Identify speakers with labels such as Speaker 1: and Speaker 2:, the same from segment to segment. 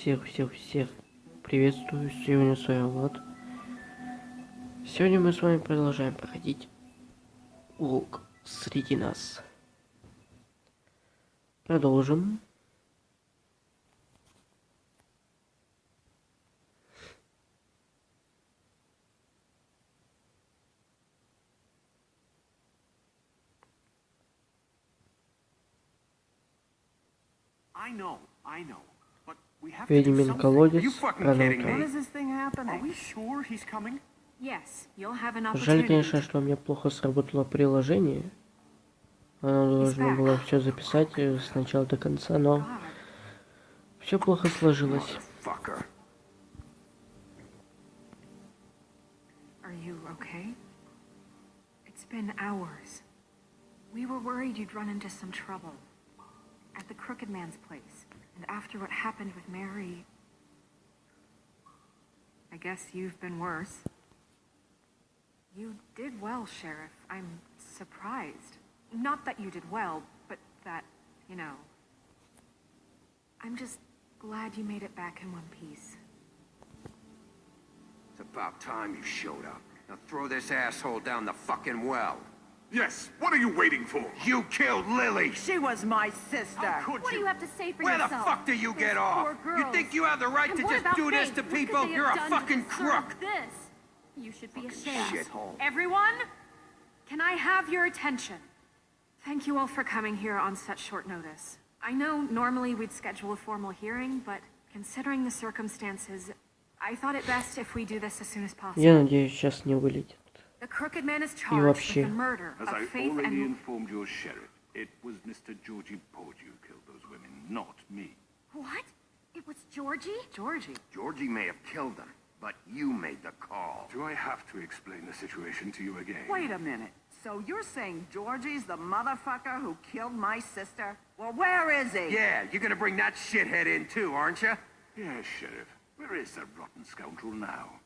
Speaker 1: Всех приветствую, сегодня с вами Влад. Сегодня мы с вами продолжаем проходить Волк среди нас. Продолжим. Ведьмин колодец. Жаль, конечно, что у меня плохо сработало приложение. Оно должно было все записать с начала до конца, но все плохо сложилось.
Speaker 2: At the Crooked Man's place, and after what happened with Mary, I guess you've been worse. You did well, Sheriff. I'm surprised. Not that you did well, but that, you know. I'm just glad you made it back in one piece.
Speaker 3: It's about time you showed up. Now throw this asshole down the fucking well.
Speaker 4: Yes, what are you waiting for?
Speaker 3: You killed Lily!
Speaker 5: She was my sister!
Speaker 2: What do you have to say for
Speaker 3: Where
Speaker 2: yourself?
Speaker 3: Where the fuck do you get off? You think you have the right to just do this to people? You're a fucking crook!
Speaker 2: This? You should be ashamed.
Speaker 3: Shithole.
Speaker 2: Everyone, can I have your attention? Thank you all for coming here on such short notice. I know normally we'd schedule a formal hearing, but considering the circumstances, I thought it best if we do this as soon as possible.
Speaker 1: Я надеюсь, сейчас не вылетит.
Speaker 2: The Crooked Man is charged with the murder
Speaker 4: of Faith and... As I already informed your sheriff, it was Mr. Georgie Porgy who killed those women, not me.
Speaker 2: What? It was Georgie?
Speaker 3: Georgie may have killed them, but you made the call.
Speaker 4: Do I have to explain the situation to you again?
Speaker 5: Wait a minute. So you're saying Georgie's the motherfucker who killed my sister? Well, where is he?
Speaker 3: Yeah, you're gonna bring that shithead in too, aren't you?
Speaker 4: Yes, Sheriff. Where is that rotten scoundrel now?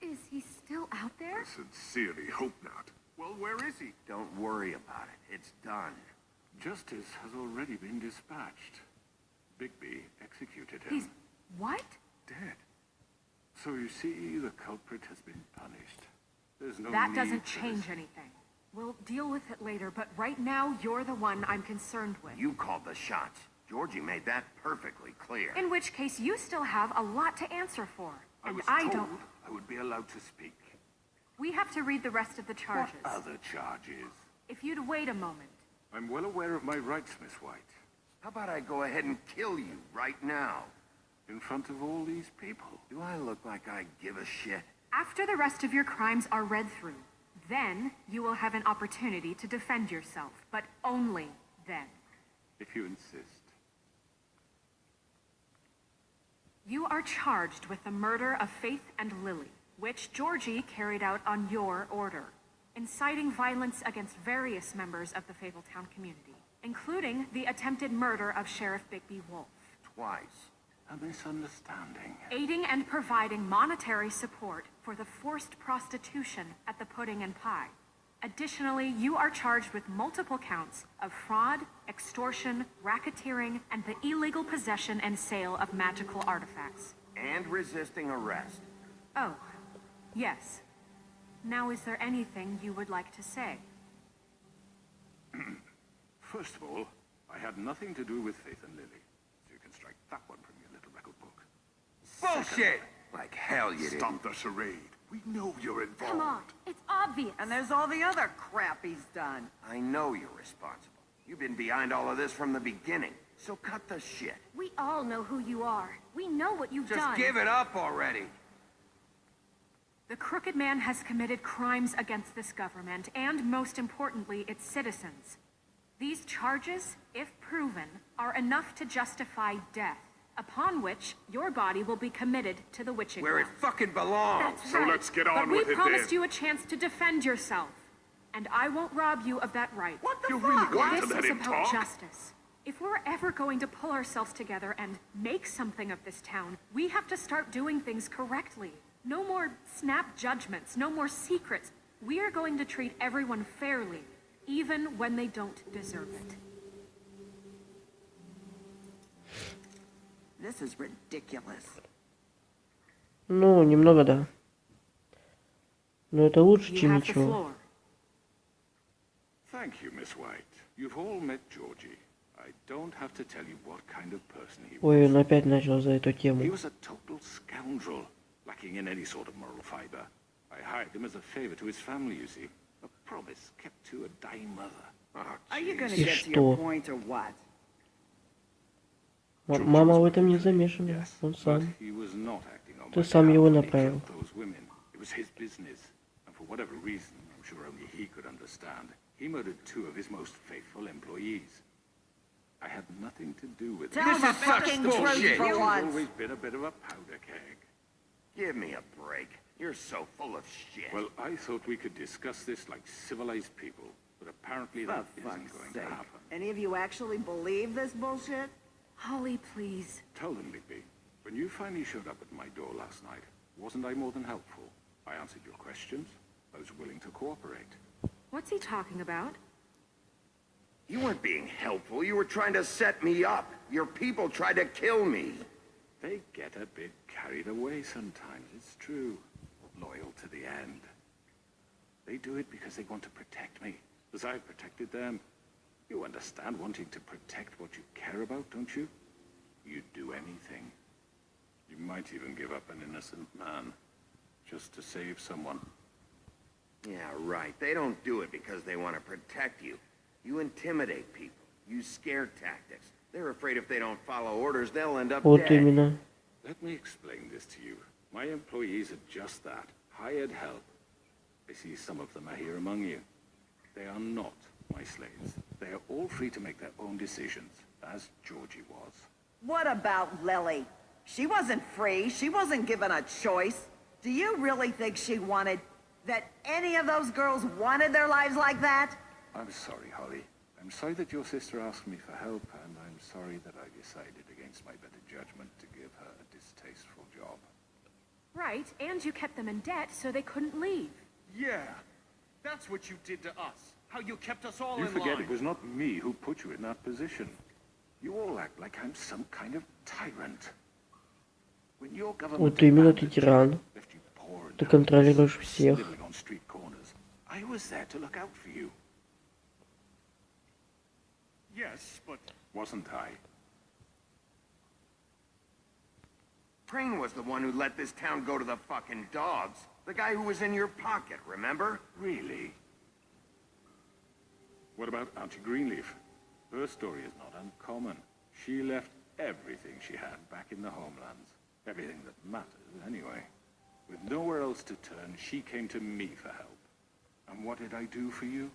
Speaker 2: Is he still out there?
Speaker 4: I sincerely hope not. Well, where is he?
Speaker 3: Don't worry about it. It's done.
Speaker 4: Justice has already been dispatched. Bigby executed him.
Speaker 2: He's... what?
Speaker 4: Dead. So you see, the culprit has been punished. There's no
Speaker 2: That
Speaker 4: need
Speaker 2: doesn't
Speaker 4: for
Speaker 2: change
Speaker 4: this.
Speaker 2: anything. We'll deal with it later, but right now, you're the one I'm concerned with.
Speaker 3: You called the shots. Georgie made that perfectly clear.
Speaker 2: In which case, you still have a lot to answer for.
Speaker 4: I was
Speaker 2: I
Speaker 4: told
Speaker 2: don't...
Speaker 4: I would be allowed to speak.
Speaker 2: We have to read the rest of the charges.
Speaker 4: What other charges?
Speaker 2: If you'd wait a moment.
Speaker 4: I'm well aware of my rights, Miss White.
Speaker 3: How about I go ahead and kill you right now?
Speaker 4: In front of all these people.
Speaker 3: Do I look like I give a shit?
Speaker 2: After the rest of your crimes are read through, then you will have an opportunity to defend yourself, but only then.
Speaker 4: If you insist.
Speaker 2: You are charged with the murder of Faith and Lily, which Georgie carried out on your order, inciting violence against various members of the Fabletown community, including the attempted murder of Sheriff Bigby Wolf.
Speaker 3: Twice.
Speaker 4: A misunderstanding.
Speaker 2: Aiding and providing monetary support for the forced prostitution at the Pudding and Pie. Additionally, you are charged with multiple counts of fraud, extortion, racketeering, and the illegal possession and sale of magical artifacts.
Speaker 3: And resisting arrest.
Speaker 2: Oh, yes. Now, is there anything you would like to say?
Speaker 4: First of all, I had nothing to do with Faith and Lily. So you can strike that one from your little record book.
Speaker 3: Bullshit! Like hell you didn't.
Speaker 4: Stop the charade. We know you're involved.
Speaker 2: Come on, it's obvious.
Speaker 5: And there's all the other crap he's done.
Speaker 3: I know you're responsible. You've been behind all of this from the beginning. So cut the shit.
Speaker 2: We all know who you are. We know what you've done.
Speaker 3: Just give it up already.
Speaker 2: The Crooked Man has committed crimes against this government and, most importantly, its citizens. These charges, if proven, are enough to justify death, upon which your body will be committed to the witching
Speaker 3: Where it
Speaker 2: well.
Speaker 3: fucking belongs.
Speaker 2: That's
Speaker 4: So
Speaker 2: right.
Speaker 4: let's get on
Speaker 2: but
Speaker 4: with
Speaker 2: we
Speaker 4: it
Speaker 2: promised
Speaker 4: then.
Speaker 2: you a chance to defend yourself, and I won't rob you of that right.
Speaker 5: What the
Speaker 4: You
Speaker 5: fuck?
Speaker 4: really going to
Speaker 2: This
Speaker 4: let
Speaker 2: is
Speaker 4: him
Speaker 2: about
Speaker 4: talk?
Speaker 2: justice. If we're ever going to pull ourselves together and make something of this town, we have to start doing things correctly. No more snap judgments, no more secrets. We are going to treat everyone fairly, even when they don't deserve it.
Speaker 5: This is ridiculous.
Speaker 1: Ну, немного да. Но это лучше,
Speaker 2: You
Speaker 1: чем
Speaker 2: have the
Speaker 1: ничего.
Speaker 2: floor.
Speaker 4: Thank you, Miss White. You've all met Georgie. I don't have to tell you what kind of person he
Speaker 1: Ой,
Speaker 4: was.
Speaker 1: он опять начал за эту
Speaker 4: He
Speaker 1: тему.
Speaker 4: was a total scoundrel, lacking in any sort of moral fiber. I hired him as a favor to his family, you see. A promise kept to a dying mother. Oh,
Speaker 5: Are you gonna
Speaker 1: И
Speaker 5: get to
Speaker 1: что?
Speaker 5: your point or what?
Speaker 1: Мама в этом не замешана.
Speaker 4: Yes,
Speaker 1: Он
Speaker 4: but
Speaker 1: сам.
Speaker 4: he was not acting on
Speaker 1: Ты
Speaker 4: my
Speaker 1: сам
Speaker 4: behalf
Speaker 1: его
Speaker 4: when he
Speaker 1: направил.
Speaker 4: killed those women. It was his business, and for whatever reason, I'm sure only he could understand, he murdered 2 of his most faithful employees. I had nothing to do with it.
Speaker 5: Tell the fucking truth
Speaker 3: bullshit.
Speaker 5: for
Speaker 4: He's
Speaker 5: once.
Speaker 4: always been a bit of a powder keg.
Speaker 3: Give me a break. You're so full of shit.
Speaker 4: Well, I thought we could discuss this like civilized people, but apparently
Speaker 5: For
Speaker 4: that isn't
Speaker 5: fuck's
Speaker 4: going
Speaker 5: sake.
Speaker 4: to happen.
Speaker 5: Any of you actually believe this bullshit?
Speaker 2: Holly, please.
Speaker 4: Tell them, Libby, when you finally showed up at my door last night, wasn't I more than helpful? I answered your questions. I was willing to cooperate.
Speaker 2: What's he talking about?
Speaker 3: You weren't being helpful. You were trying to set me up. Your people tried to kill me.
Speaker 4: They get a bit carried away sometimes, it's true. Loyal to the end. They do it because they want to protect me, as I've protected them. You understand wanting to protect what you care about, don't you? You'd do anything. You might even give up an innocent man, just to save someone.
Speaker 3: Yeah, right. They don't do it because they want to protect you. You intimidate people. Use scare tactics. They're afraid if they don't follow orders, they'll end up
Speaker 1: Вот
Speaker 3: dead.
Speaker 1: именно.
Speaker 4: Let me explain this to you. My employees are just that, hired help. I see some of them are here among you. They are not my slaves. They are all free to make their own decisions, as Georgie was.
Speaker 5: What about Lily? She wasn't free. She wasn't given a choice. Do you really think she wanted... that any of those girls wanted their lives like that?
Speaker 4: I'm sorry, Holly. I'm sorry that your sister asked me for help, and I'm sorry that I decided against my better judgment to give her a distasteful job.
Speaker 2: Right, and you kept them in debt so they couldn't leave.
Speaker 6: Yeah, that's what you did to us. How you kept us all
Speaker 4: You
Speaker 6: in
Speaker 4: forget
Speaker 6: line.
Speaker 4: it was not me who put you in that position. You all act like I'm some kind of tyrant. When your government
Speaker 1: Вот именно ты
Speaker 4: abandoned you,
Speaker 1: тиран.
Speaker 4: left you poor and
Speaker 1: Ты
Speaker 4: helpless,
Speaker 1: контролируешь всех.
Speaker 4: sniveling on street corners, I was there to look out for you.
Speaker 6: Yes, but
Speaker 4: Wasn't I?
Speaker 3: Crane was the one who let this town go to the fucking dogs. The guy who was in your pocket, remember?
Speaker 4: Really? What about Auntie Greenleaf? Her story is not uncommon. She left everything she had back in the homelands. Everything that matters, anyway. With nowhere else to turn, she came to me for help. And what did I do for you?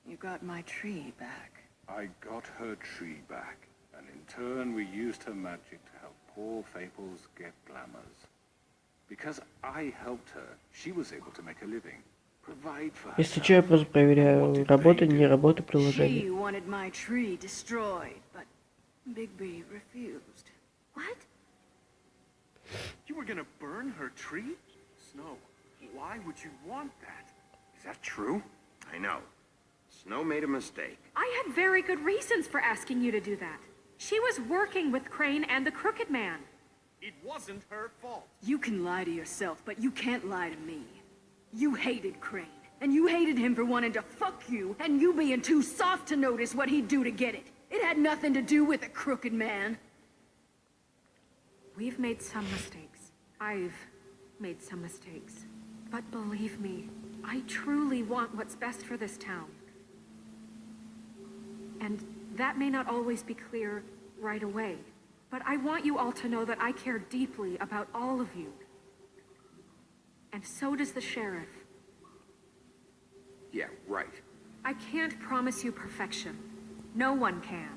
Speaker 5: You got my tree back.
Speaker 4: I got her tree back, and in turn we used her magic to help poor Faples get glamours. Because I helped her, she was able to make a living, provide for
Speaker 1: Если
Speaker 4: herself.
Speaker 1: что, я просто проверяю, работает, не работает
Speaker 7: She
Speaker 1: приложение.
Speaker 7: wanted my tree destroyed, but Big B refused.
Speaker 2: What?
Speaker 6: you were gonna burn her tree? Snow, why would you want that?
Speaker 3: Is that true? I know. Snow made a mistake.
Speaker 2: I had very good reasons for asking you to do that. She was working with Crane and the Crooked Man.
Speaker 6: It wasn't her fault.
Speaker 7: You can lie to yourself, but you can't lie to me. You hated Crane, and you hated him for wanting to fuck you, and you being too soft to notice what he'd do to get it. It had nothing to do with the Crooked Man.
Speaker 2: We've made some mistakes. I've made some mistakes. But believe me, I truly want what's best for this town. And that may not always be clear right away. But I want you all to know that I care deeply about all of you. And so does the sheriff.
Speaker 3: Yeah, right.
Speaker 2: I can't promise you perfection. No one can.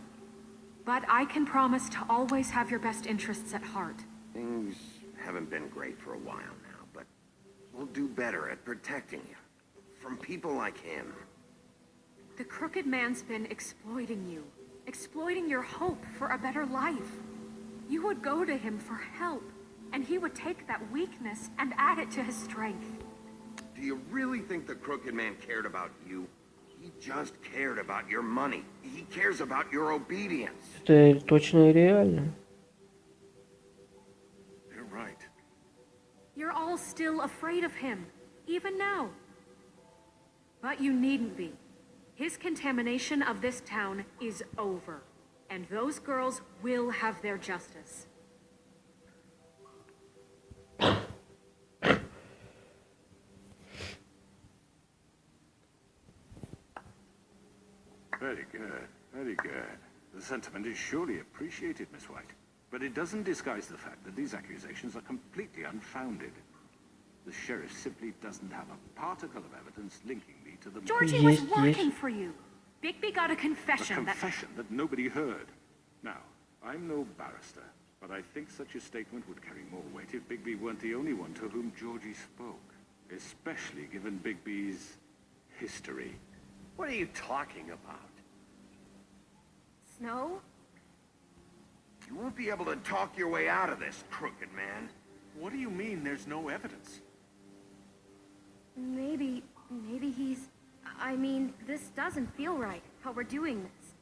Speaker 2: But I can promise to always have your best interests at heart.
Speaker 3: Things haven't been great for a while now, but we'll do better at protecting you. From people like him.
Speaker 2: The Crooked Man's been exploiting you. Exploiting your hope for a better life. You would go to him for help, and he would take that weakness and add it to his strength.
Speaker 3: Do you really think the Crooked Man cared about you? He just cared about your money. He cares about your obedience.
Speaker 1: Это точно и реально.
Speaker 2: We're all still afraid of him, even now. But you needn't be. His contamination of this town is over, and those girls will have their justice.
Speaker 4: Very good, very good. The sentiment is surely appreciated, Miss White. But it doesn't disguise the fact that these accusations are completely unfounded. The sheriff simply doesn't have a particle of evidence linking me to the...
Speaker 2: Georgie was working for you. Bigby got a confession
Speaker 4: that nobody heard. Now, I'm no barrister, but I think such a statement would carry more weight if Bigby weren't the only one to whom Georgie spoke. Especially given Bigby's history.
Speaker 3: What are you talking about?
Speaker 2: Snow?
Speaker 3: You won't be able to talk your way out of this, crooked man.
Speaker 6: What do you mean there's no evidence?
Speaker 8: Maybe he's... I mean, this doesn't feel right, how we're doing this.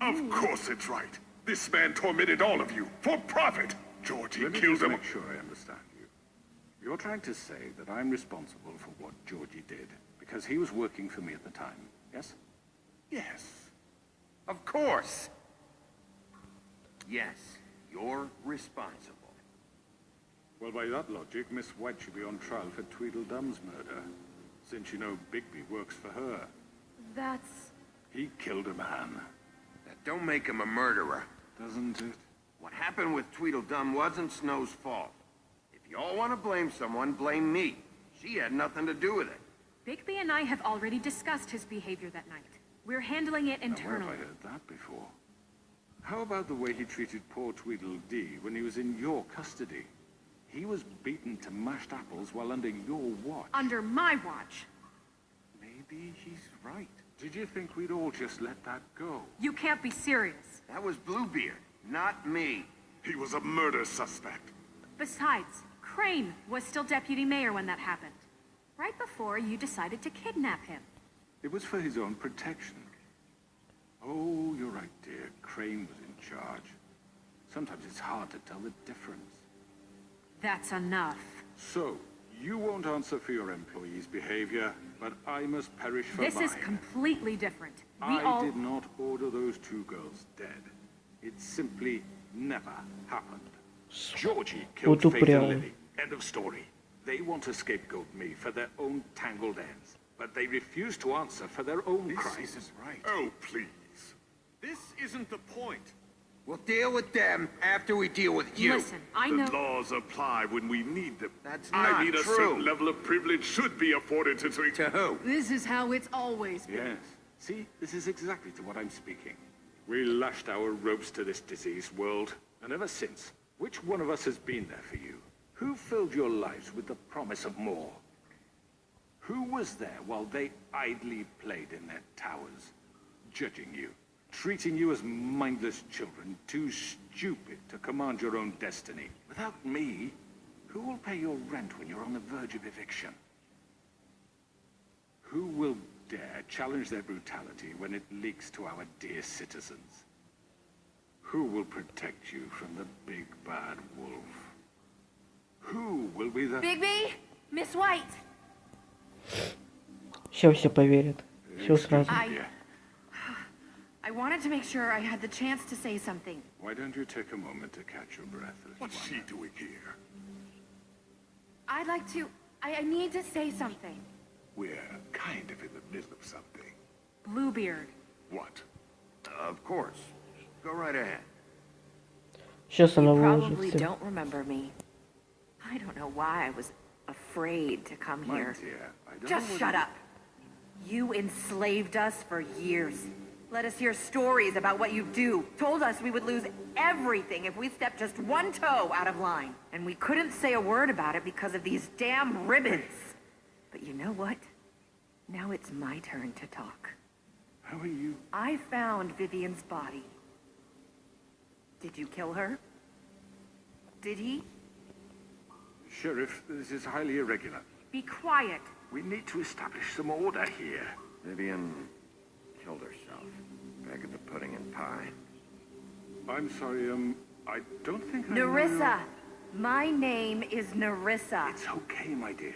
Speaker 9: Of course it's right. This man tormented all of you, for profit. Georgie killed him.
Speaker 4: Make sure I understand you. You're trying to say that I'm responsible for what Georgie did, because he was working for me at the time, yes?
Speaker 3: Yes. Of course. Yes, you're responsible.
Speaker 4: Well, by that logic, Miss White should be on trial for Tweedledum's murder, since you know Bigby works for her.
Speaker 8: That's...
Speaker 4: He killed a man.
Speaker 3: That don't make him a murderer.
Speaker 4: Doesn't it?
Speaker 3: What happened with Tweedledum wasn't Snow's fault. If you all want to blame someone, blame me. She had nothing to do with it.
Speaker 2: Bigby and I have already discussed his behavior that night. We're handling it internally.
Speaker 4: Now, where have I heard that before? How about the way he treated poor Tweedledee when he was in your custody? He was beaten to mashed apples while under your watch.
Speaker 2: Under my watch.
Speaker 4: Maybe he's right. Did you think we'd all just let that go?
Speaker 2: You can't be serious.
Speaker 3: That was Bluebeard, not me.
Speaker 9: He was a murder suspect.
Speaker 2: Besides, Crane was still deputy mayor when that happened. Right before you decided to kidnap him.
Speaker 4: It was for his own protection. Oh, you're right, dear. Crane was in charge. Sometimes it's hard to tell the difference.
Speaker 2: That's enough.
Speaker 4: So, you won't answer for your employees' behavior, but I must perish for mine.
Speaker 2: This is completely different.
Speaker 4: I did not order those two girls dead. It simply never happened. Georgie killed Faith and Lily. End of story. They want to scapegoat me for their own tangled ends, but they refuse to answer for their own crimes.
Speaker 3: This isn't right.
Speaker 9: Oh, please.
Speaker 6: This isn't the point.
Speaker 3: We'll deal with them after we deal with you.
Speaker 2: Listen, I know...
Speaker 9: The laws apply when we need them.
Speaker 3: That's not
Speaker 9: I mean, a
Speaker 3: true.
Speaker 9: certain level of privilege should be afforded to...
Speaker 3: To who?
Speaker 7: This is how it's always been.
Speaker 4: Yes. See, this is exactly to what I'm speaking. We lashed our ropes to this diseased world, and ever since, which one of us has been there for you? Who filled your lives with the promise of more? Who was there while they idly played in their towers, judging you, treating you as mindless children, too stupid to command your own destiny? Without me, who will pay your rent when you're on the verge of eviction? Who will dare challenge their brutality when it leaks to our dear citizens? Who will protect you from the big bad wolf? Who will be the...
Speaker 8: Bigby! Miss White!
Speaker 1: Все поверят. Все сразу.
Speaker 8: I wanted to make sure I had the chance to say something.
Speaker 4: Why don't you take a moment to catch your breath?
Speaker 9: What's she doing here?
Speaker 8: I'd like to... I need to say something.
Speaker 9: We're kind of in the middle of something.
Speaker 2: Bluebeard.
Speaker 9: What?
Speaker 3: Of course. Go right ahead.
Speaker 1: Сейчас она
Speaker 5: You probably
Speaker 1: выложится.
Speaker 5: don't remember me. I don't know why I was afraid to come
Speaker 4: My
Speaker 5: here.
Speaker 4: dear, I don't
Speaker 5: Just
Speaker 4: know
Speaker 5: shut up. You enslaved us for years. Let us hear stories about what you do. Told us we would lose everything if we stepped just one toe out of line. And we couldn't say a word about it because of these damn ribbons. But you know what? Now it's my turn to talk.
Speaker 4: How are you?
Speaker 5: I found Vivian's body. Did you kill her? Did he?
Speaker 4: Sheriff, this is highly irregular.
Speaker 2: Be quiet.
Speaker 4: We need to establish some order here.
Speaker 3: Vivian killed herself. Back at the pudding and pie.
Speaker 4: I'm sorry, I don't think I
Speaker 5: Nerissa! My name is Nerissa.
Speaker 4: It's okay, my dear.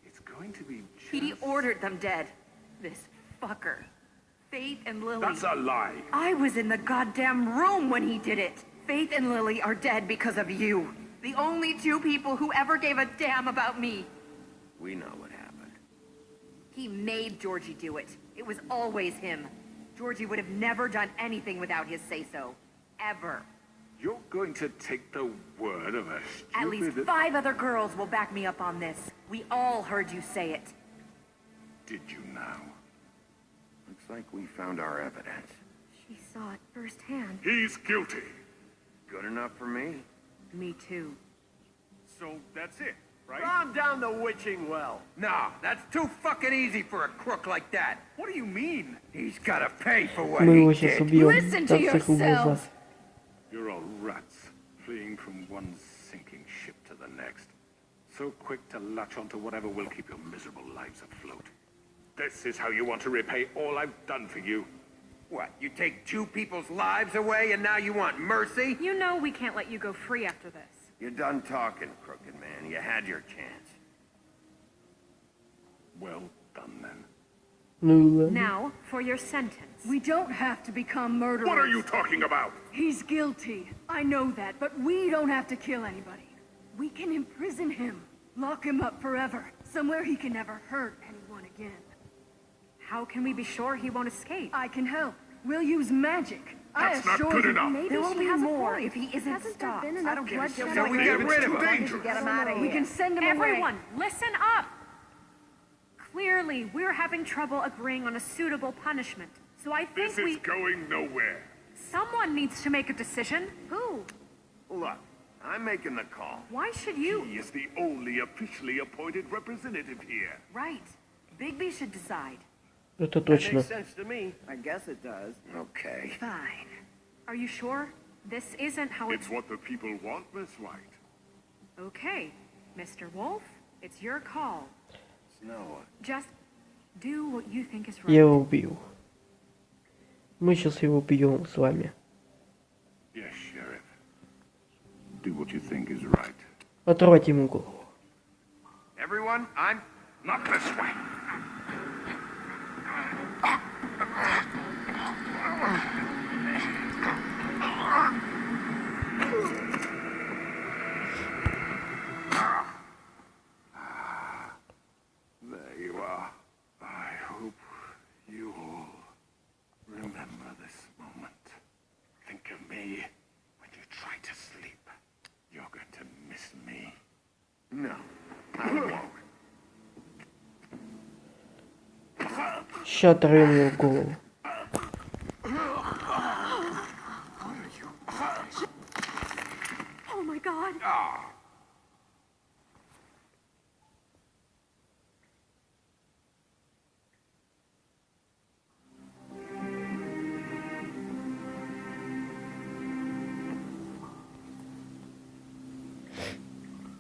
Speaker 4: It's going to be just...
Speaker 5: He ordered them dead. This fucker. Faith and Lily.
Speaker 4: That's a lie.
Speaker 5: I was in the goddamn room when he did it. Faith and Lily are dead because of you. The only two people who ever gave a damn about me.
Speaker 3: We know what happened.
Speaker 5: He made Georgie do it. It was always him. Georgie would have never done anything without his say-so. Ever.
Speaker 4: You're going to take the word of a stupid...
Speaker 5: At least 5 other girls will back me up on this. We all heard you say it.
Speaker 4: Did you now?
Speaker 3: Looks like we found our evidence.
Speaker 8: She saw it firsthand.
Speaker 9: He's guilty.
Speaker 3: Good enough for me.
Speaker 5: Me too.
Speaker 6: So that's it, right?
Speaker 10: Calm down the witching well.
Speaker 3: No, that's too fucking easy for a crook like that.
Speaker 6: What do you mean?
Speaker 3: He's gotta pay for what
Speaker 1: Мы
Speaker 3: he
Speaker 1: его сейчас
Speaker 3: did.
Speaker 1: убьем.
Speaker 7: Listen to
Speaker 1: Так всех в глаза.
Speaker 7: yourself.
Speaker 4: You're all rats, fleeing from one sinking ship to the next. So quick to latch onto whatever will keep your miserable lives afloat. This is how you want to repay all I've done for you.
Speaker 3: What, you take 2 people's lives away and now you want mercy?
Speaker 2: You know we can't let you go free after this.
Speaker 3: You're done talking, crooked man. You had your chance.
Speaker 4: Well done, then.
Speaker 1: Ну ладно.
Speaker 2: Now, for your sentence.
Speaker 7: We don't have to become murderers.
Speaker 9: What are you talking about?
Speaker 7: He's guilty. I know that, but we don't have to kill anybody. We can imprison him. Lock him up forever. Somewhere he can never hurt anyone again.
Speaker 2: How can we be sure he won't escape?
Speaker 7: I can help. We'll use magic.
Speaker 9: That's
Speaker 7: I
Speaker 9: not
Speaker 7: assure
Speaker 9: good
Speaker 7: you.
Speaker 9: enough.
Speaker 8: Maybe
Speaker 5: There will
Speaker 8: she
Speaker 5: be
Speaker 8: has a
Speaker 5: more
Speaker 8: point.
Speaker 5: if he isn't
Speaker 8: Hasn't there
Speaker 5: stopped.
Speaker 8: been
Speaker 5: I
Speaker 8: enough
Speaker 5: don't give a
Speaker 8: bloodshed
Speaker 5: shit.
Speaker 3: So we get rid of him.
Speaker 9: Dangerous.
Speaker 5: Get him out of
Speaker 7: We
Speaker 5: here.
Speaker 7: can send him away.
Speaker 2: Everyone, listen up! Clearly, we're having trouble agreeing on a suitable punishment. So I think
Speaker 9: This is going nowhere.
Speaker 2: someone needs to make a decision.
Speaker 8: Who?
Speaker 3: Look, I'm making the call.
Speaker 2: Why should you?
Speaker 9: He is the only officially appointed representative here.
Speaker 5: Right. Bigby should decide.
Speaker 1: Это
Speaker 10: That
Speaker 1: точно.
Speaker 10: makes sense to me. I guess it does.
Speaker 3: Okay.
Speaker 5: Fine.
Speaker 2: Are you sure? This isn't how
Speaker 9: It's what the people want, Miss White.
Speaker 2: Okay, Mr. Wolf, it's your call.
Speaker 3: Snow.
Speaker 2: Just do what you think is
Speaker 1: Я
Speaker 2: right.
Speaker 1: его убью. Мы сейчас его убьем с вами.
Speaker 4: Yes, Sheriff. Do what you think is right.
Speaker 1: Оторвать ему голову.
Speaker 3: Everyone, I'm...
Speaker 4: Not this way. There you are. I hope you all remember this moment. Think of me when you try to sleep. You're going to miss me.
Speaker 3: No, I won't.
Speaker 1: Ща оторвем его голову.
Speaker 2: Oh my god!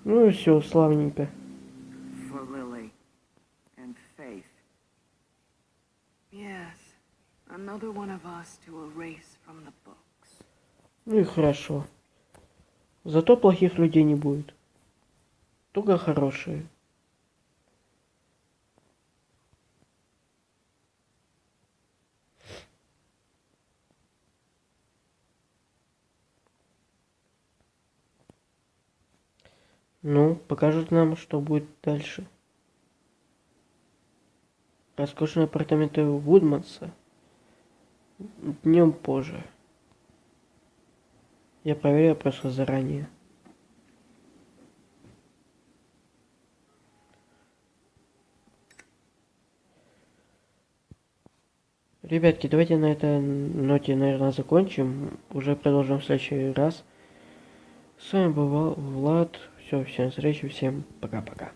Speaker 1: Ну и все, славненько.
Speaker 10: For Lily. And Faith. Yes. Another one of us to erase from the books.
Speaker 1: Ну и хорошо. Зато плохих людей не будет. Только хорошие. Ну, покажут нам, что будет дальше. Роскошные апартаменты Вудманса. Днем позже. Я проверяю просто заранее. Ребятки, давайте на этой ноте, наверное, закончим. Уже продолжим в следующий раз. С вами был Влад. Все, всем встречи, всем пока-пока.